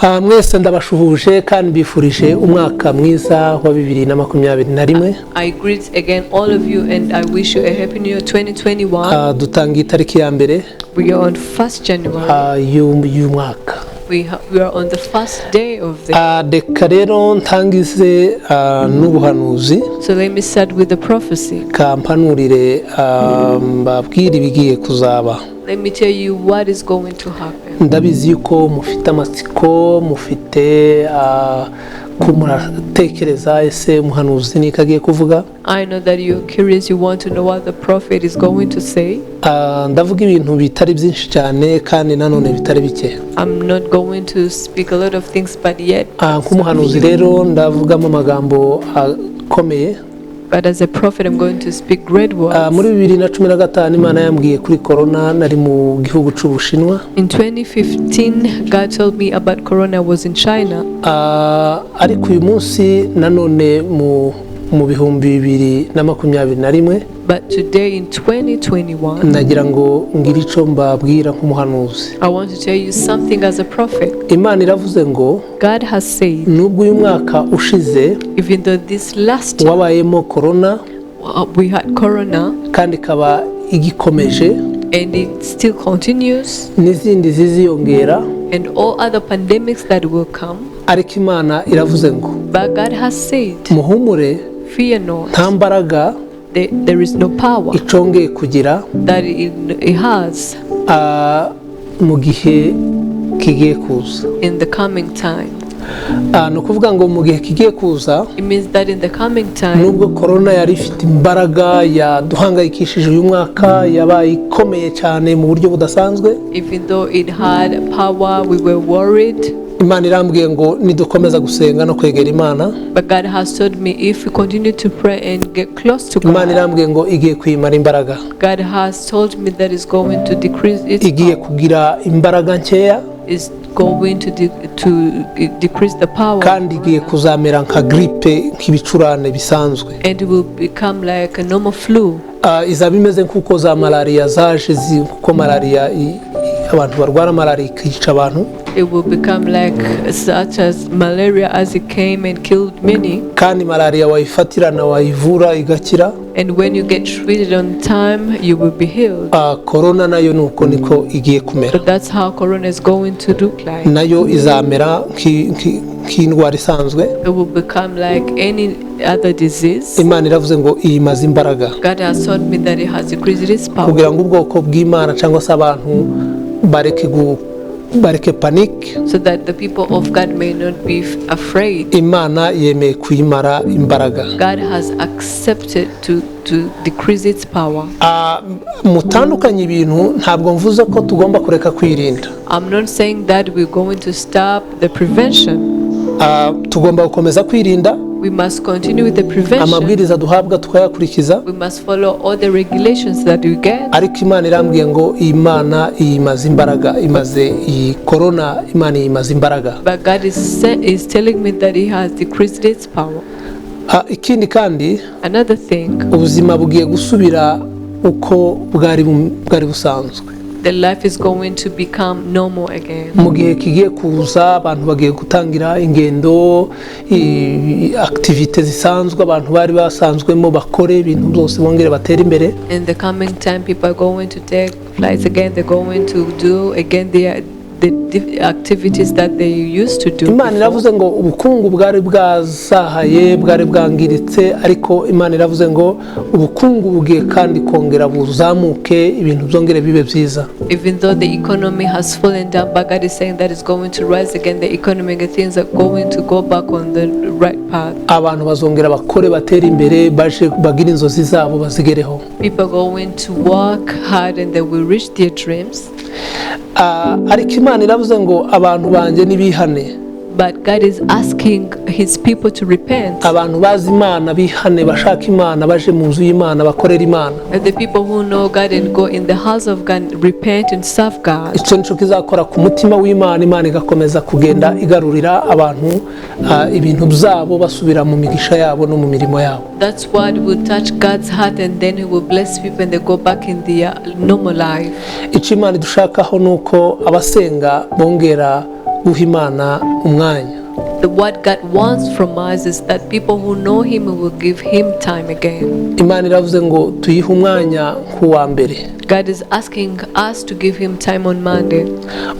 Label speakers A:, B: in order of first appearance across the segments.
A: mwese ndabashuhuje kandi bifurije umwaka mwiza wa 2021.
B: I greet again all of you and I wish you a happy new year 2021.
A: Dutangiye itariki ya mbere.
B: We are on 1st January.
A: y'umwaka.
B: We are on the first day of the
A: Deka rero ntangize n'ubuhanuzi.
B: So let me start with the prophecy.
A: Kampanurire mbabwira ibigiye kuzaba.
B: Let me tell you what is going to happen.
A: Ndabizi yuko mufite amatsiko, mufite kumuratekereza ese umuhanuzi ni kagiye kuvuga.
B: I know that you're curious, you want to know what the prophet is going to say.
A: Ndavuga ibintu bitari byinshi cyane kandi nanone bitari bike.
B: I'm not going to speak a lot of things but yet
A: nk'umuhanuzi rero ndavugamo amagambo akomeye.
B: But as a prophet, I'm going to speak great words.
A: Muri 2015 Imana yambwiye kuri corona nari mu gihugu cy'Ubushinwa.
B: In 2015, God told me about corona was in China.
A: Ariko uyu munsi nanone mu 2021.
B: But today in 2021,
A: nagira ngo ngire icyo mbabwira nk'umuhanuzi.
B: I want to tell you something as a prophet.
A: Imana iravuze ngo
B: God has said,
A: nubwo uyu mwaka ushize,
B: even though this last year
A: wabayemo corona,
B: we had corona,
A: kandi kaba igikomeje,
B: and it still continues,
A: n'izindi ziziyongera,
B: and all other pandemics that will come.
A: Ariko Imana iravuze ngo,
B: but God has said,
A: muhumure,
B: fear not.
A: nta mbaraga
B: there is no power
A: icongeye kugira
B: that it has
A: mu gihe kigiye kuza.
B: In the coming time.
A: No kuvuga ngo mu gihe kigiye kuza,
B: it means that in the coming time,
A: nubwo corona yari ifite imbaraga yaduhangayikishije uyu mwaka, yabaye ikomeye cyane mu buryo budasanzwe,
B: even though it had power, we were worried.
A: Imana irambwiye ngo nidukomeza gusenga no kwegera Imana.
B: But God has told me if we continue to pray and get close to God.
A: Imana irambwiye ngo igiye kwimara imbaraga.
B: God has told me that is going to decrease its power.
A: Igiye kugira imbaraga nkeya.
B: Is going to decrease the power.
A: Kandi igiye kuzamera nka gripe, nk'ibicurane bisanzwe.
B: And it will become like a normal flu.
A: Izaba imeze nkuko za malaria zaje, kuko malaria abantu barwara malaria ikica abantu.
B: It will become like such as malaria as it came and killed many.
A: Kandi malaria wayifatirana wayivura igakira.
B: And when you get treated on time, you will be healed.
A: Corona nayo nuko niko igiye kumera.
B: But that's how corona is going to look like.
A: Nayo izamera nk'indwara isanzwe.
B: It will become like any other disease.
A: Imana iravuze ngo iyimaze imbaraga.
B: God has told me that it has decreased its power.
A: Kugira ngo ubwoko bw'Imana cyangwa se abantu bareke panic,
B: so that the people of God may not be afraid.
A: Imana yemeye kuyimara imbaraga.
B: God has accepted to decrease its power.
A: Mutandukanye ibintu, ntabwo mvuze ko tugomba kureka kwirinda.
B: I'm not saying that we're going to stop the prevention.
A: Tugomba gukomeza kwirinda.
B: We must continue with the prevention.
A: Amabwiriza duhabwa tukayakurikiza.
B: We must follow all the regulations that we get.
A: Ariko Imana irambwiye ngo Imana iyimaze imbaraga, imaze iyi corona, Imana iyimaze imbaraga.
B: But God is telling me that He has decreased its power.
A: Ikindi kandi,
B: another thing,
A: ubuzima bugiye gusubira uko bwari busanzwe.
B: The life is going to become normal again.
A: Mu gihe kigiye kuza, abantu bagiye gutangira ingendo, activite zisanzwe abantu bari basanzwemo bakore ibintu byose bongere batera imbere.
B: In the coming time, people are going to take flights again. They're going to do again the activities that they used to do.
A: Imana iravuze ngo ubukungu bwari bwazahaye, bwari bwangiritse, ariko Imana iravuze ngo ubukungu bugiye kandi kongera buzamuke, ibintu byongere bibe byiza.
B: Even though the economy has fallen down, but God is saying that it's going to rise again. The economic things are going to go back on the right path.
A: Abantu bazongera bakore batera imbere, baje bagira inzozi zabo bazigereho.
B: People are going to work hard and they will reach their dreams.
A: Ariko Imana iravuze ngo abantu banje nibihane.
B: But God is asking His people to repent.
A: Abantu bazi Imana bihane, bashaka Imana, baje mu nzu y'Imana, bakorera Imana.
B: And the people who know God and go in the house of God, repent and serve God.
A: Icyo nico kizakora ku mutima w'Imana, Imana igakomeza kugenda igarurira abantu ibintu byabo basubira mu migisha yabo no mu mirimo yabo.
B: That's what will touch God's heart, and then He will bless people and they go back in their normal life.
A: Icyo Imana dushakaho nuko abasenga bongera guha Imana umwanya.
B: What God wants from us is that people who know Him will give Him time again.
A: Imana iravuze ngo tuyihe umwanya nk'uwa mbere.
B: God is asking us to give Him time on Monday.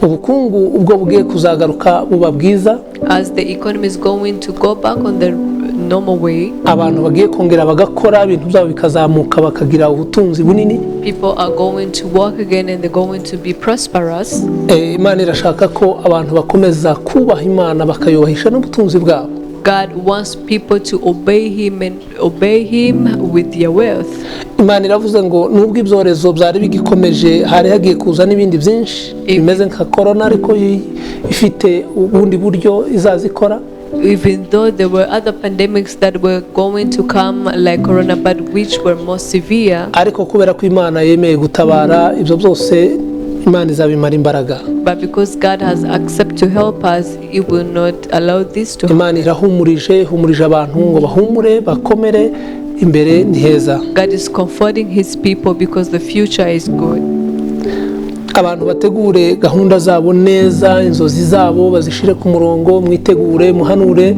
A: Ubukungu ubwo bugiye kuzagaruka buba bwiza,
B: as the economy is going to go back on the normal way,
A: abantu bagiye kongera bagakora ibintu byabo bikazamuka bakagira ubutunzi bunini.
B: People are going to work again and they're going to be prosperous.
A: Imana irashaka ko abantu bakomeza kubaha Imana bakayubahisha n'ubutunzi bwabo.
B: God wants people to obey Him and obey Him with their wealth.
A: Imana iravuze ngo nubwo ibyorezo byari bigikomeje, hari hagiye kuza n'ibindi byinshi bimeze nka corona, ariko ifite ubundi buryo izazikora.
B: Even though there were other pandemics that were going to come like corona, but which were more severe,
A: ariko kubera ko Imana yemeye gutabara ibyo byose, Imana izabimara imbaraga.
B: But because God has accepted to help us, He will not allow this to happen.
A: Imana irahumurije abantu ngo bahumure bakomere, imbere ni heza.
B: God is comforting His people because the future is good.
A: Abantu bategure gahunda zabo neza, inzozi zabo bazishire ku murongo, mwitegure, muhanurire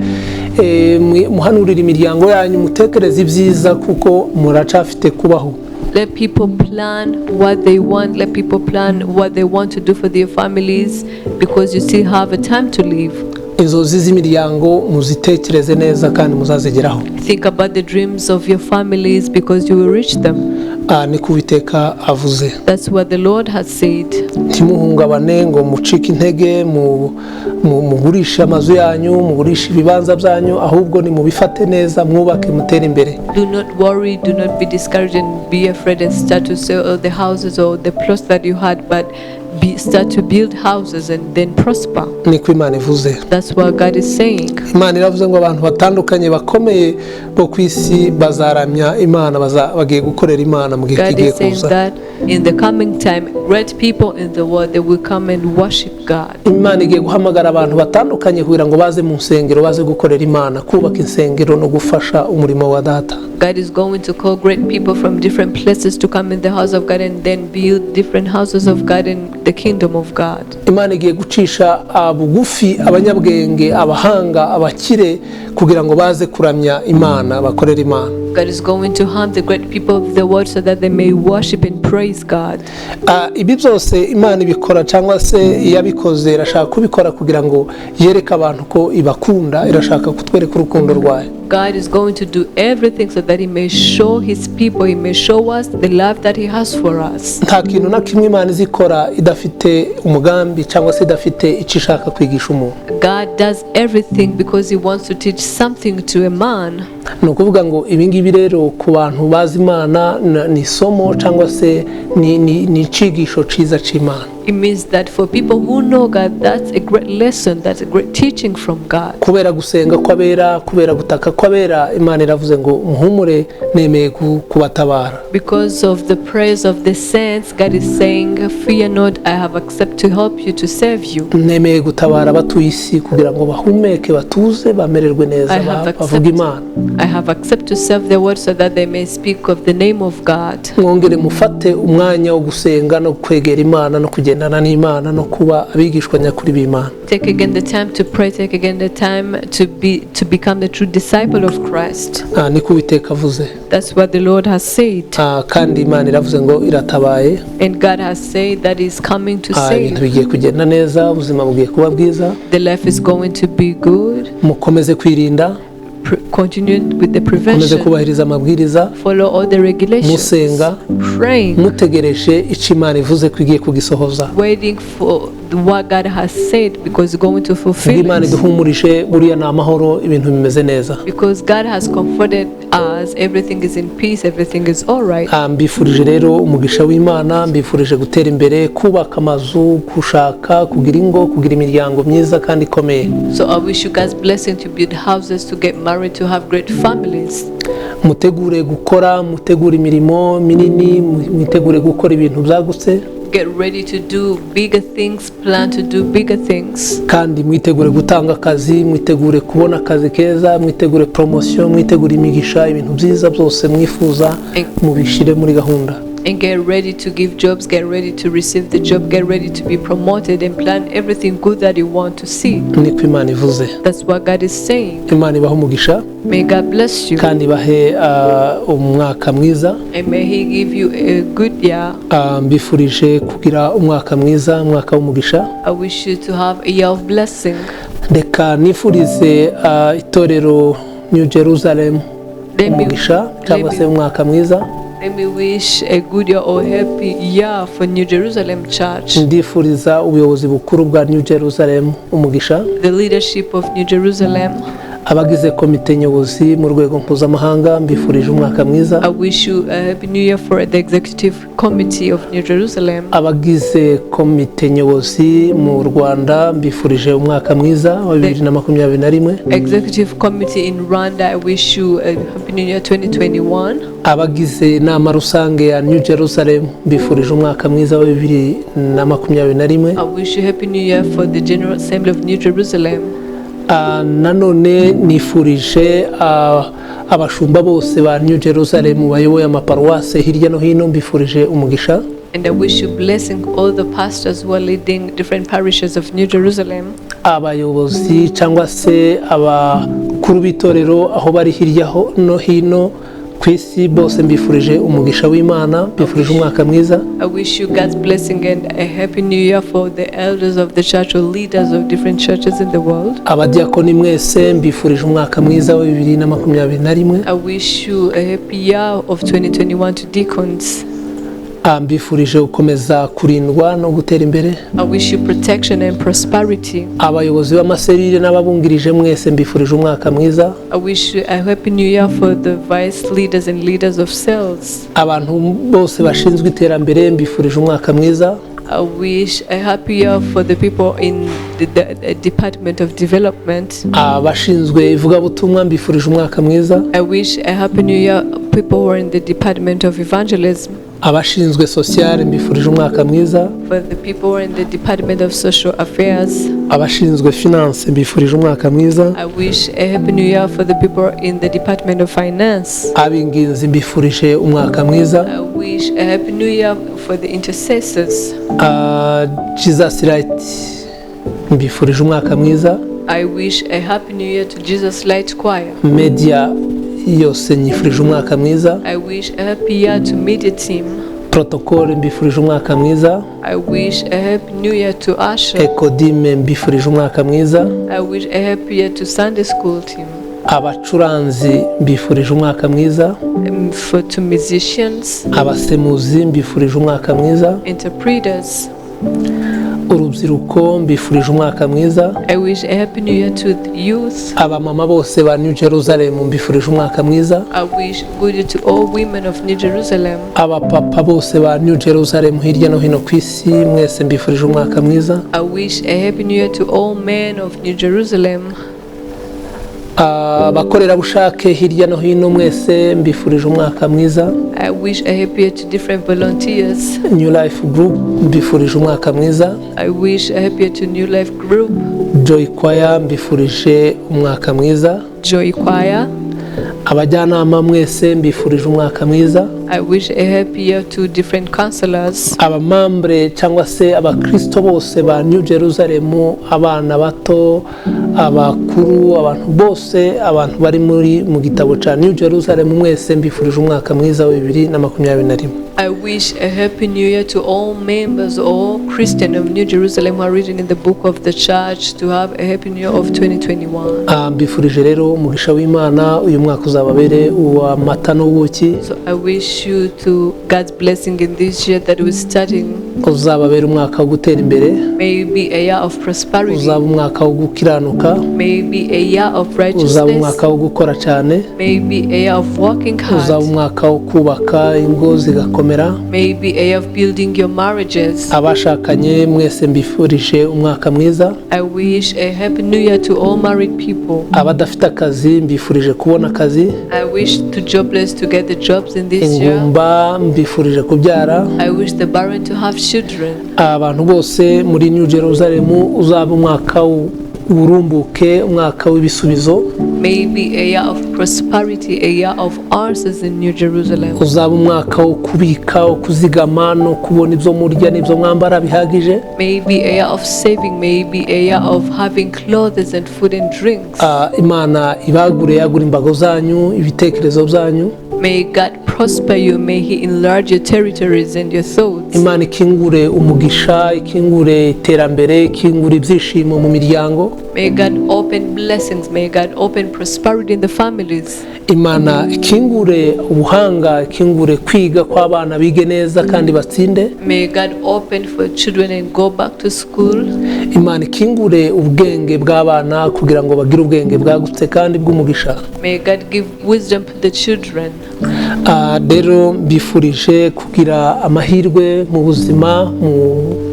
A: imiryango yanyu, mutekereze ibyiza kuko muracafite kubaho.
B: Let people plan what they want. Let people plan what they want to do for their families because you still have a time to live.
A: Inzozi z'imiryango muzitekereze neza kandi muzazigeraho.
B: Think about the dreams of your families because you will reach them.
A: Ni kubiteka avuze.
B: That's what the Lord has said.
A: Ntimuhungabane ngo mucike intege, mugurishe amazu yanyu, mugurishe ibibanza byanyu, ahubwo ni mubifate neza, mwubake, mutere imbere.
B: Do not worry, do not be discouraged and be afraid and start to sell the houses or the plots that you had, but start to build houses and then prosper.
A: Niko Imana ivuze.
B: That's what God is saying.
A: Imana iravuze ngo abantu batandukanye bakomeye bo kwisi bazaramya Imana, bagiye gukorera Imana mu gihe kigiye kuza.
B: God is saying that in the coming time, great people in the world, they will come and worship God.
A: Imana igiye guhamagara abantu batandukanye kugira ngo baze mu nsengero, baze gukorera Imana, kubaka insengero no gufasha umurimo wa Data.
B: God is going to call great people from different places to come in the house of God and then build different houses of God in the kingdom of God.
A: Imana igiye gucisha bugufi abanyabwenge, abahanga, abakire kugira ngo baze kuramya Imana, bakorera Imana.
B: God is going to harm the great people of the world so that they may worship and praise God.
A: Ibi byose Imana ibikora cyangwa se yabikoze, irashaka kubikora kugira ngo yereke abantu ko ibakunda, irashaka kutwereka urukundo rwayo.
B: God is going to do everything so that He may show His people, He may show us the love that He has for us.
A: Nta kintu na kimwe Imana izikora idafite umugambi cyangwa se idafite icyo ishaka kwigisha umuntu.
B: God does everything because He wants to teach something to a man.
A: Ni ukuvuga ngo ibi ngibi rero ku bantu bazi Imana ni isomo cyangwa se ni icigisho cyiza cy'Imana.
B: It means that for people who know God, that's a great lesson, that's a great teaching from God.
A: Kubera gusenga kw'abera, kubera gutaka kw'abera, Imana iravuze ngo muhumure, nemeye kubatabara.
B: Because of the prayers of the saints, God is saying, fear not, I have accepted to help you, to save you.
A: Nemeye gutabara abatuye isi kugira ngo bahumeke, batuze, bamererwe neza, bavuge Imana.
B: I have accepted to serve the word so that they may speak of the name of God.
A: Mwongere mufate umwanya wo gusenga no kwegera Imana no kugendana n'Imana no kuba abigishwa nyakuri b'Imana.
B: Take again the time to pray, take again the time to become the true disciple of Christ.
A: Ni kubiteka avuze.
B: That's what the Lord has said.
A: Kandi Imana iravuze ngo iratabaye.
B: And God has said that He is coming to save.
A: Ibintu bigiye kugenda neza, ubuzima bugiye kuba bwiza.
B: The life is going to be good.
A: Mukomeze kwirinda.
B: Continue with the prevention.
A: Kubahiriza amabwiriza.
B: Follow all the regulations.
A: Musenga.
B: Praying.
A: Mutegereje icyo Imana ivuze ko igiye kugisohoza.
B: Waiting for what God has said because He's going to fulfill it.
A: Imana iduhumurije, buriya ni amahoro, ibintu bimeze neza.
B: Because God has comforted us, everything is in peace, everything is all right.
A: Mbifurije rero umugisha w'Imana, mbifurije gutera imbere, kubaka amazu, gushaka, kugira ingo, kugira imiryango myiza kandi ikomeye.
B: So I wish you guys blessing to build houses, to get married, to have great families.
A: Mutegure gukora, mutegure imirimo minini, mutegure gukora ibintu byagutse.
B: Get ready to do bigger things, plan to do bigger things.
A: Kandi mwitegure gutanga akazi, mwitegure kubona akazi keza, mwitegure promotion, mwitegure imigisha, ibintu byiza byose mwifuza mubishire muri gahunda.
B: and get ready to give jobs, get ready to receive the job, get ready to be promoted, and plan everything good that you want to see.
A: niko Imana ivuze.
B: That's what God is saying.
A: Imana ibahe umugisha
B: May God bless you,
A: kandi ibahe umwaka mwiza.
B: and may He give you a good year.
A: Mbifurije kugira umwaka mwiza, umwaka w'umugisha.
B: I wish you to have a year of blessing.
A: Reka nifurize itorero New Jerusalem umugisha cyangwa se umwaka mwiza.
B: Let me wish a good year or happy year for New Jerusalem Church.
A: Ndifuriza ubuyobozi bukuru bwa New Jerusalem umugisha.
B: The leadership of New Jerusalem.
A: Abagize komite nyobozi mu rwego mpuzamahanga mbifurije umwaka mwiza.
B: I wish you a happy new year for the executive committee of New Jerusalem.
A: Abagize komite nyobozi mu Rwanda mbifurije umwaka mwiza wa 2021.
B: Executive committee in Rwanda, I wish you a happy new year 2021.
A: Abagize inama rusange ya New Jerusalem mbifurije umwaka mwiza wa 2021.
B: I wish you a happy new year for the General Assembly of New Jerusalem.
A: Nanone nifurije abashumba bose ba New Jerusalem bayoboye amaparuwase hirya no hino mbifurije umugisha.
B: And I wish you blessing all the pastors who are leading different parishes of New Jerusalem.
A: Abayobozi cyangwa se abakuru b'itorero aho bari hirya no hino ku isi bose mbifurije umugisha w'Imana, mbifurije umwaka mwiza.
B: I wish you God's blessing and a happy new year for the elders of the church or leaders of different churches in the world.
A: Abadiakoni mwese mbifurije umwaka mwiza wa 2021.
B: I wish you a happy year of 2021 to deacons.
A: Mbifurije gukomeza kurindwa no gutera imbere.
B: I wish you protection and prosperity.
A: Abayobozi b'amaserire n'ababungirije mwese mbifurije umwaka mwiza.
B: I wish you a happy new year for the vice leaders and leaders of cells.
A: Abantu bose bashinzwe iterambere mbifurije umwaka mwiza.
B: I wish a happy year for the people in the Department of Development.
A: Abashinzwe ivugabutumwa mbifurije umwaka mwiza.
B: I wish a happy new year people who are in the Department of Evangelism.
A: Abashinzwe sociale mbifurije umwaka mwiza.
B: For the people who are in the Department of Social Affairs.
A: Abashinzwe finance mbifurije umwaka mwiza.
B: I wish a happy new year for the people in the Department of Finance.
A: Abinginzi mbifurije umwaka mwiza.
B: I wish a happy new year for the intercessors.
A: Jesus Light mbifurije umwaka mwiza.
B: I wish a happy new year to Jesus Light Choir.
A: Media yose nyifurije umwaka mwiza.
B: I wish a happy year to media team.
A: Protocol mbifurije umwaka mwiza.
B: I wish a happy new year to Usher.
A: Ekodime mbifurije umwaka mwiza.
B: I wish a happy year to Sunday school team.
A: Abacuranzi mbifurije umwaka mwiza.
B: To musicians.
A: Abasemuzi mbifurije umwaka mwiza.
B: Interpreters.
A: Urubyiruko mbifurije umwaka mwiza.
B: I wish a happy new year to the youth.
A: Abamama bose ba New Jerusalem mbifurije umwaka mwiza.
B: I wish good year to all women of New Jerusalem.
A: Abapapa bose ba New Jerusalem hirya no hino ku isi mwese mbifurije umwaka mwiza.
B: I wish a happy new year to all men of New Jerusalem.
A: Abakorerabushake hirya no hino mwese mbifurije umwaka mwiza.
B: I wish a happy year to different volunteers.
A: New Life Group mbifurije umwaka mwiza.
B: I wish a happy year to New Life Group.
A: Joy Choir mbifurije umwaka mwiza.
B: Joy Choir.
A: Abajyanama mwese mbifurije umwaka mwiza.
B: I wish a happy year to different counselors.
A: Abamambre cyangwa se abakristo bose ba New Jerusalem, abana bato, abakuru, abantu bose, abantu bari mu gitabo cya New Jerusalem mwese mbifurije umwaka mwiza wa 2021.
B: I wish a happy new year to all members, all Christian of New Jerusalem who are reading in the book of the church to have a happy new year of 2021.
A: Mbifurije rero umugisha w'Imana uyu mwaka uzababere uwa mata n'ubuki.
B: So I wish you to God's blessing in this year that we're starting.
A: Uzababere umwaka wo gutera imbere.
B: May be a year of prosperity.
A: Uzaba umwaka wo gukiranuka.
B: May be a year of righteousness.
A: Uzaba umwaka wo gukora cyane.
B: May be a year of working hard.
A: Uzaba umwaka wo kubaka ingo zigakomera.
B: May be a year of building your marriages.
A: Abashakanye mwese mbifurije umwaka mwiza.
B: I wish a happy new year to all married people.
A: Abadafite akazi mbifurije kubona akazi.
B: I wish to jobless to get the jobs in this year.
A: Ingumba mbifurije kubyara.
B: I wish the barren to have children.
A: Abantu bose muri New Jerusalem uzaba umwaka uburumbuke, umwaka w'ibisubizo.
B: May it be a year of prosperity, a year of answers in New Jerusalem.
A: Uzaba umwaka wo kubika, wo kuzigama no kubona ibyo murya n'ibyo mwambara bihagije.
B: May it be a year of saving, may it be a year of having clothes and food and drinks.
A: Imana ibagure, yagura imbago zanyu, ibitekerezo byanyu.
B: May God prosper you, may He enlarge your territories and your thoughts.
A: Imana ikingure umugisha, ikingure iterambere, ikingure ibyishimo mu miryango.
B: May God open blessings, may God open prosperity in the families.
A: Imana ikingure ubuhanga, ikingure kwiga kw'abana bige neza kandi batsinde.
B: May God open for children and go back to school.
A: Imana ikingure ubwenge bw'abana kugira ngo bagire ubwenge bwagutse kandi bw'umugisha.
B: May God give wisdom to the children.
A: Rero mbifurije kugira amahirwe mu buzima, mu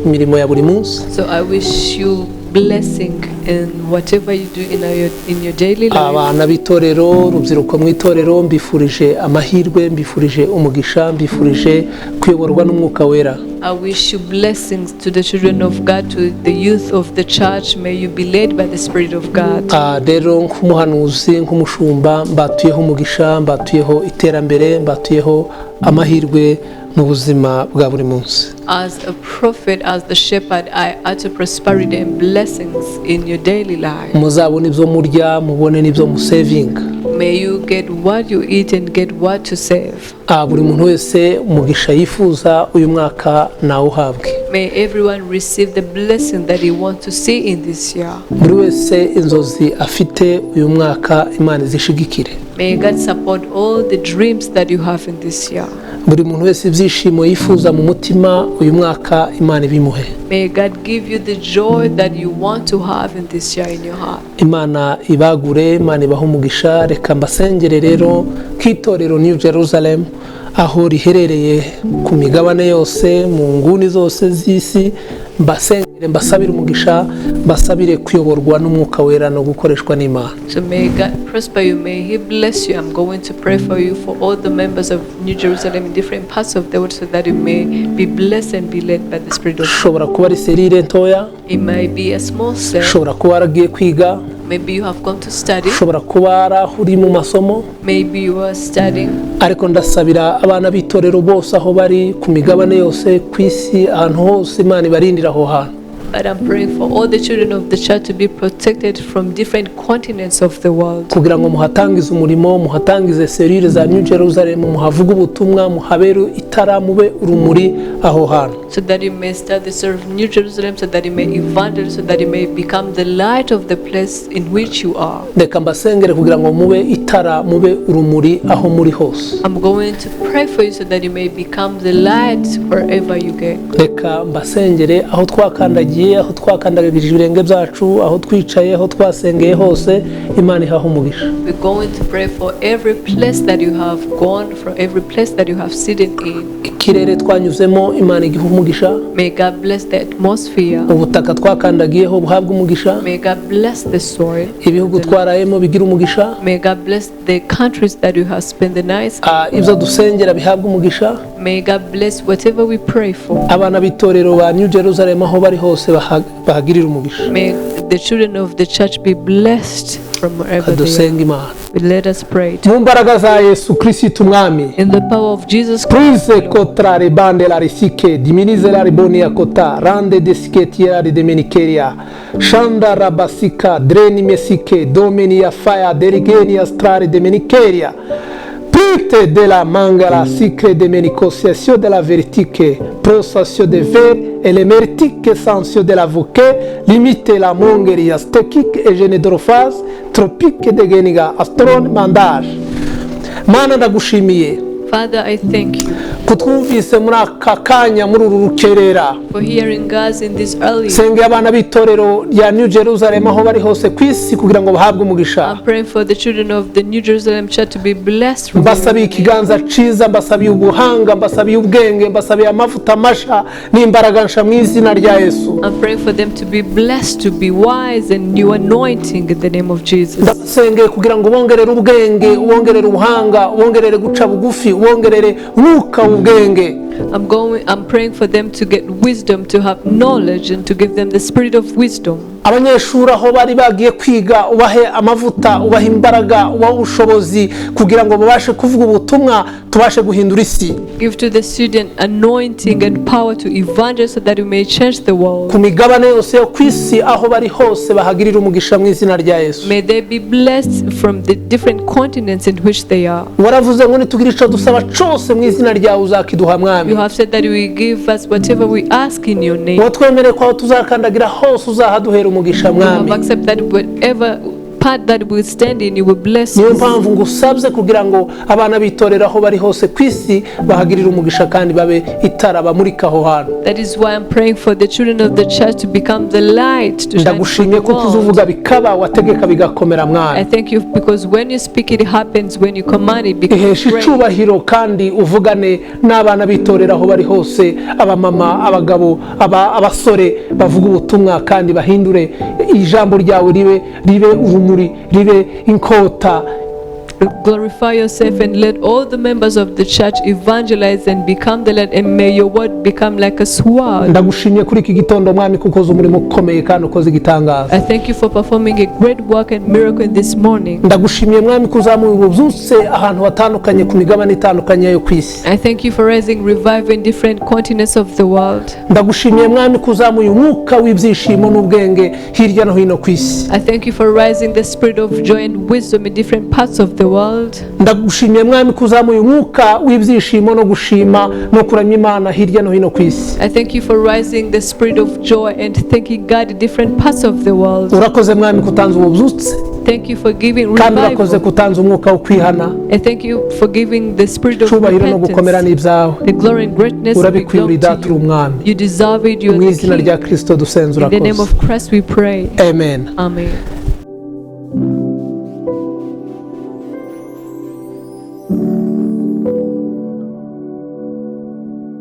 A: mirimo ya buri munsi.
B: So I wish you blessing in whatever you do in your daily life.
A: Abana b'itorero, urubyiruko mu itorero, mbifurije amahirwe, mbifurije umugisha, mbifurije kuyoborwa n'umwuka wera.
B: I wish you blessings to the children of God, to the youth of the church. May you be led by the Spirit of God.
A: Rero nk'umuhanuzi, nk'umushumba, mbatuyeho umugisha, mbatuyeho iterambere, mbatuyeho amahirwe mu buzima bwa buri munsi.
B: As a prophet, as the shepherd, I utter prosperity and blessings in your daily life.
A: Muzabone ibyo murya, mubone n'ibyo musevinga.
B: May you get what you eat and get what to save.
A: Buri muntu wese umugisha yifuza uyu mwaka nawuhabwe.
B: May everyone receive the blessing that he wants to see in this year.
A: Buri wese inzozi afite uyu mwaka Imana izishigikire.
B: May God support all the dreams that you have in this year.
A: Buri muntu wese ibyishimo yifuza mu mutima uyu mwaka Imana ibimuhe.
B: May God give you the joy that you want to have in this year in your heart.
A: Imana ibagure, Imana ibahe umugisha. Reka mbasengere rero k'itorero New Jerusalem aho riherereye ku migabane yose, mu nguni zose z'isi. Mbasengere, mbasabire umugisha, mbasabire kuyoborwa n'umwuka wera no gukoreshwa n'Imana.
B: So may God prosper you, may He bless you. I'm going to pray for you, for all the members of New Jerusalem in different parts of the world, so that you may be blessed and be led by the Spirit of God.
A: Shobora kuba ari serire ntoya,
B: It may be a small cell,
A: shobora kuba waragiye kwiga,
B: maybe you have gone to study,
A: shobora kuba uri mu masomo,
B: maybe you are studying.
A: ariko ndasabira abana b'itorero bose aho bari ku migabane yose ku isi, ahantu hose Imana ibarindira aho hantu.
B: But I'm praying for all the children of the church to be protected from different continents of the world.
A: Kugira ngo muhatangize umurimo, muhatangize serire za New Jerusalem, muhavuga ubutumwa, muhabere itara, mube urumuri aho hantu.
B: So that you may start the service of New Jerusalem, so that you may evangelize, so that you may become the light of the place in which you are.
A: Reka mbasengere kugira ngo mube itara, mube urumuri aho muri hose.
B: I'm going to pray for you so that you may become the light wherever you get.
A: Reka mbasengere aho twakandagiye, aho twakandagirije ibirenge byacu, aho twicaye, aho twasengeye hose, Imana ihahe umugisha.
B: We're going to pray for every place that you have gone, for every place that you have seated in.
A: Ikirere twanyuzemo, Imana igihe umugisha.
B: May God bless the atmosphere.
A: Ubutaka twakandagiyeho buhabwe umugisha.
B: May God bless the soil.
A: Ibihugu twarayemo bigira umugisha.
B: May God bless the countries that you have spent the night.
A: Ibyo dusengera bihabwe umugisha.
B: May God bless whatever we pray for.
A: Abana b'itorero ba New Jerusalem aho bari hose bahagirira umugisha.
B: May the children of the church be blessed from wherever they
A: Dusenga Imana.
B: Let us pray.
A: Mu mbaraga za Yesu Kristo umwami.
B: In the power of Jesus
A: Prise
B: Christ.
A: kotrare bande la risike diminize la ribonia kota rande desiketiera de menikeria shanda rabasika dreni mesike domenia faya derigenia strare de menikeria pute de la mangala sicre de menicociation de la vertique prosation de ver et les meritiques sensio de la voque limite la mongeria stekik et genedrophase tropique de geniga astron mandage. Mana ndagushimiye.
B: Father, I thank you
A: kutwumvise muri aka kanya muri uru rukerera.
B: for hearing us in this early.
A: Senge abana b'itorero rya New Jerusalem aho bari hose ku isi kugira ngo bahabwe umugisha.
B: I'm praying for the children of the New Jerusalem church to be blessed.
A: Mbasabiye ikiganza ciza, mbasabiye ubuhanga, mbasabiye ubwenge, mbasabiye amavuta masha n'imbaraga nsha mu izina rya Yesu.
B: I'm praying for them to be blessed, to be wise, and new anointing in the name of Jesus.
A: Ndasengeye kugira ngo bongerere ubwenge, wongerere ubuhanga, wongerere guca bugufi, wongerere mwuka ubwenge.
B: I'm praying for them to get wisdom, to have knowledge, and to give them the spirit of wisdom.
A: abanyeshuri aho bari bagiye kwiga ubahe amavuta ubahe imbaraga ubahe ubushobozi kugira ngo babashe kuvuga ubutumwa tubashe guhindura isi.
B: Give to the student anointing and power to evangelize so that we may change the world.
A: Ku migabane yose yo ku isi aho bari hose bahagirira umugisha mu izina rya Yesu.
B: May they be blessed from the different continents in which they are.
A: Waravuze ngo nitugira ico dusaba cyose mu izina ryawe uzakiduha mwami.
B: You have said that you will give us whatever we ask in your name.
A: Watwemere ko tuzakandagira hose uzahaduhera umugisha mwami.
B: You have accepted that whatever part that we stand in, you will bless
A: niyo
B: us.
A: mpamvu ngusabye kugira ngo abana bitorera aho bari hose ku isi bahagirira umugisha kandi babe itara bamurika aho hantu.
B: That is why I'm praying for the children of the church to become the light to shine for
A: Ndagushimye
B: the
A: ko tuzuvuga
B: world.
A: bikaba wategeka bigakomera mwami.
B: I thank you because when you speak it happens, when you command it becomes
A: ihesha
B: great.
A: icubahiro kandi uvugane n'abana bitorera aho bari hose abamama abagabo abasore bavuga ubutumwa kandi bahindure ijambo ryawe ribe urumuri ribe inkota.
B: Glorify yourself and let all the members of the church evangelize and become the light, and may your word become like a sword.
A: Ndagushimye kuri iki gitondo mwami kuko uzi umurimo ukomeye kandi ukoze igitangaza.
B: I thank you for performing a great work and miracle in this morning.
A: Ndagushimiye mwami kuzamuye ububyutse ahantu hatandukanye ku migabane itandukanye yo ku isi.
B: I thank you for raising revival in different continents of the world.
A: Ndagushimiye mwami kuzamuye umwuka w'ibyishimo n'ubwenge hirya no hino ku isi.
B: I thank you for rising the spirit of joy and wisdom in different parts of the world.
A: Ndagushimiye mwami kuzamuye umwuka w'ibyishimo no gushima no kuramya Imana hirya no hino ku isi.
B: I thank you for rising the spirit of joy and thanking God in different parts of the world.
A: Urakoze mwami kutanze ububyutse.
B: Thank you for giving
A: kandi urakoze
B: revival.
A: kutanze umwuka wo kwihana.
B: I thank you for giving the spirit of
A: Cyubahiro no gukomera
B: repentance.
A: n'ibyawe.
B: The glory and greatness
A: Urabikwiriye
B: belong to
A: data uri
B: you.
A: umwami.
B: You deserve it. You
A: Mu
B: are the
A: izina rya
B: King.
A: Kristo dusenze
B: In the name
A: urakoze.
B: of Christ we pray.
A: Amen.
B: Amen.